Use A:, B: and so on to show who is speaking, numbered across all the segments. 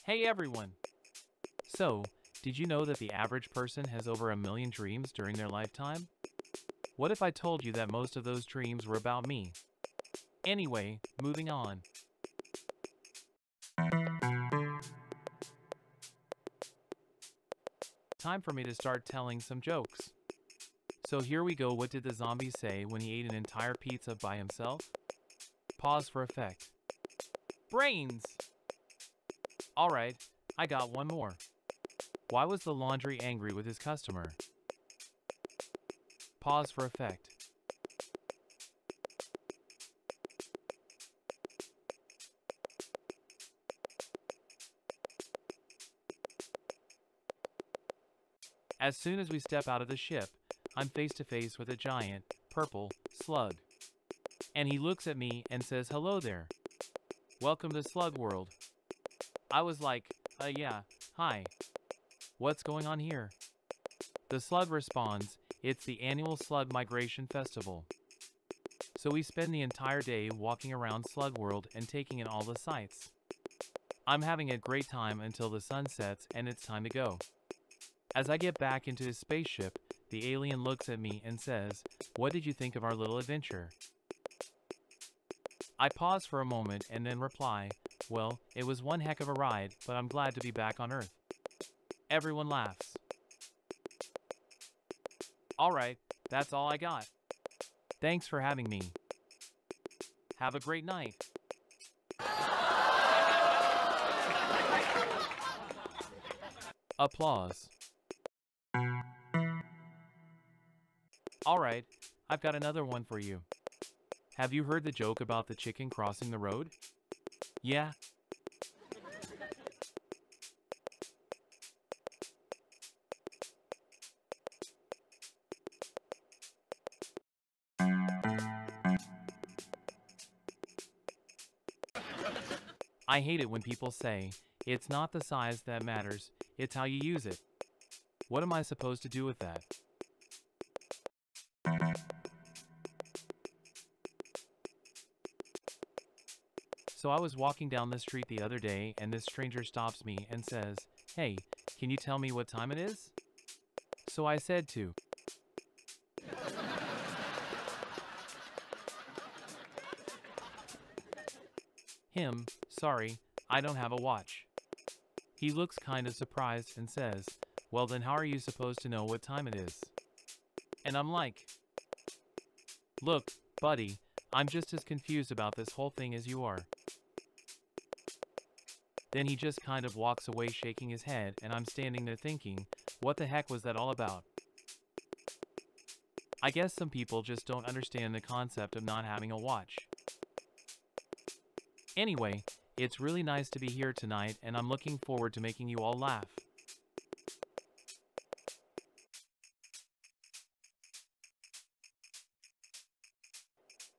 A: Hey everyone! So, did you know that the average person has over 1 million dreams during their lifetime? What if I told you that most of those dreams were about me? Anyway, moving on. Time for me to start telling some jokes. So here we go. What did the zombie say when he ate an entire pizza by himself? Pause for effect. Brains! Alright, I got one more. Why was the laundry angry with his customer? Pause for effect. As soon as we step out of the ship, I'm face to face with a giant, purple, slug. And he looks at me and says, "Hello there. Welcome to Slug World." I was like, yeah, hi. What's going on here? The slug responds, "It's the annual Slug Migration Festival." So we spend the entire day walking around Slug World and taking in all the sights. I'm having a great time until the sun sets and it's time to go. As I get back into his spaceship, the alien looks at me and says, "What did you think of our little adventure?" I pause for a moment and then reply, "Well, it was one heck of a ride, but I'm glad to be back on Earth." Everyone laughs. Alright, that's all I got. Thanks for having me. Have a great night. Applause. Alright, I've got another one for you. Have you heard the joke about the chicken crossing the road? Yeah? I hate it when people say, "It's not the size that matters, it's how you use it." What am I supposed to do with that? So I was walking down the street the other day and this stranger stops me and says, "Hey, can you tell me what time it is?" So I said to him, "Sorry, I don't have a watch." He looks kind of surprised and says, "Well then how are you supposed to know what time it is?" And I'm like, "Look, buddy, I'm just as confused about this whole thing as you are." Then he just kind of walks away shaking his head and I'm standing there thinking, what the heck was that all about? I guess some people just don't understand the concept of not having a watch. Anyway, it's really nice to be here tonight and I'm looking forward to making you all laugh.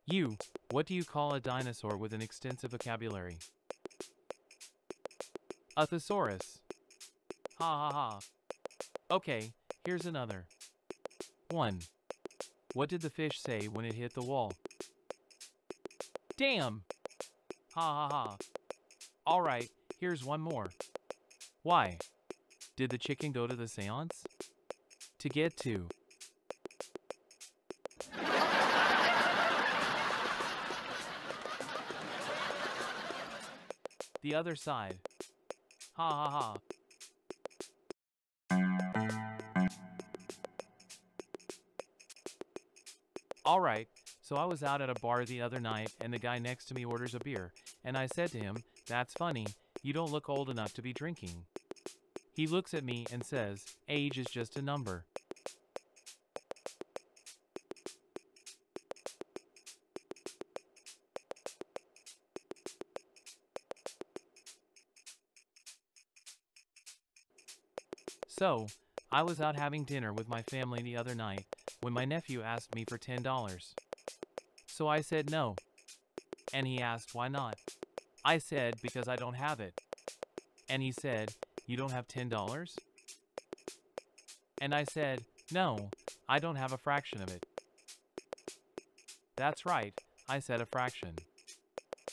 A: You, what do you call a dinosaur with an extensive vocabulary? A thesaurus. Ha ha ha. Okay, here's another. 1. What did the fish say when it hit the wall? Damn! Ha ha ha. Alright, here's one more. Why did the chicken go to the seance? To get to. The other side. Ha ha ha. Alright, so I was out at a bar the other night and the guy next to me orders a beer, and I said to him, "That's funny, you don't look old enough to be drinking." He looks at me and says, "Age is just a number." So, I was out having dinner with my family the other night when my nephew asked me for $10. So I said no. And he asked why not. I said because I don't have it. And he said, "You don't have $10? And I said, "No, I don't have a fraction of it." That's right, I said a fraction.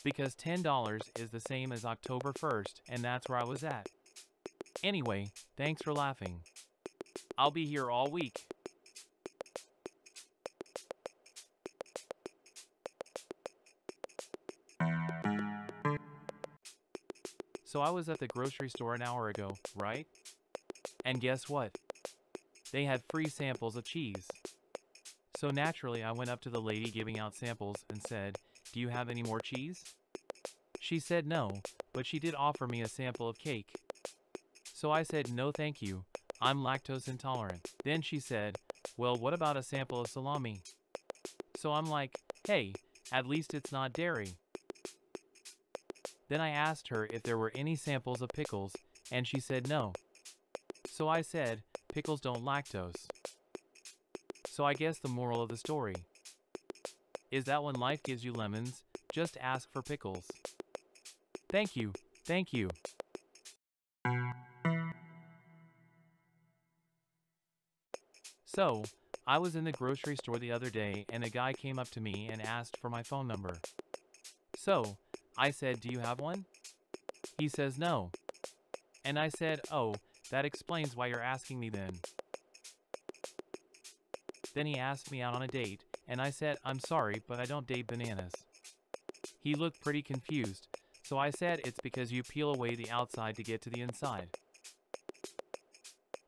A: because $10 is the same as October 1st, and that's where I was at. Anyway, thanks for laughing. I'll be here all week. So I was at the grocery store an hour ago, right? And guess what? They had free samples of cheese. So naturally I went up to the lady giving out samples and said, "Do you have any more cheese?" She said no, but she did offer me a sample of cake. So I said no thank you, I'm lactose intolerant. Then she said, "Well, what about a sample of salami?" So I'm like, "Hey, at least it's not dairy." Then I asked her if there were any samples of pickles, and she said no. So I said, pickles don't lactose. So I guess the moral of the story is that when life gives you lemons, just ask for pickles. Thank you, thank you. So, I was in the grocery store the other day and a guy came up to me and asked for my phone number. So, I said, "Do you have one?" He says no. And I said, "Oh, that explains why you're asking me then." Then he asked me out on a date, and I said, "I'm sorry, but I don't date bananas." He looked pretty confused, so I said, "It's because you peel away the outside to get to the inside."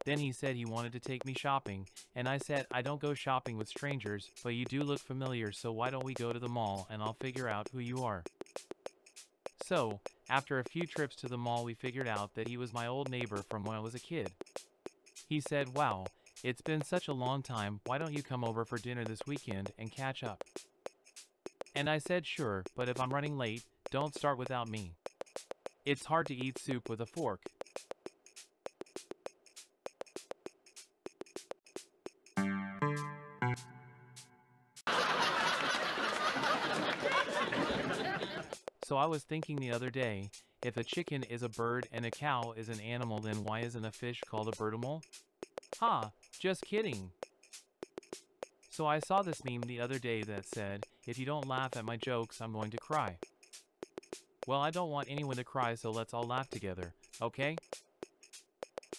A: Then he said he wanted to take me shopping, and I said, "I don't go shopping with strangers, but you do look familiar, so why don't we go to the mall and I'll figure out who you are." So, after a few trips to the mall, we figured out that he was my old neighbor from when I was a kid. He said, "Wow, it's been such a long time, why don't you come over for dinner this weekend and catch up?" And I said sure, but if I'm running late, don't start without me. It's hard to eat soup with a fork. So I was thinking the other day, if a chicken is a bird and a cow is an animal, then why isn't a fish called a birdimal? Ha, just kidding. So I saw this meme the other day that said, "If you don't laugh at my jokes, I'm going to cry." Well, I don't want anyone to cry, so let's all laugh together, okay?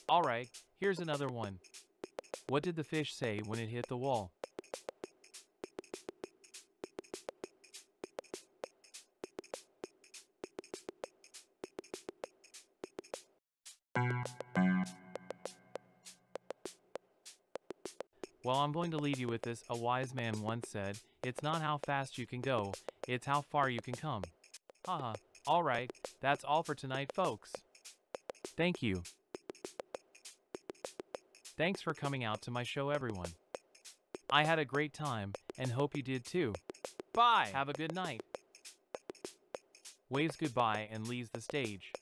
A: Alright, here's another one. What did the fish say when it hit the wall? Well, I'm going to leave you with this. A wise man once said, "It's not how fast you can go, it's how far you can come." Haha. Alright, that's all for tonight, folks. Thank you. Thanks for coming out to my show, everyone. I had a great time, and hope you did too. Bye! Have a good night. Waves goodbye and leaves the stage.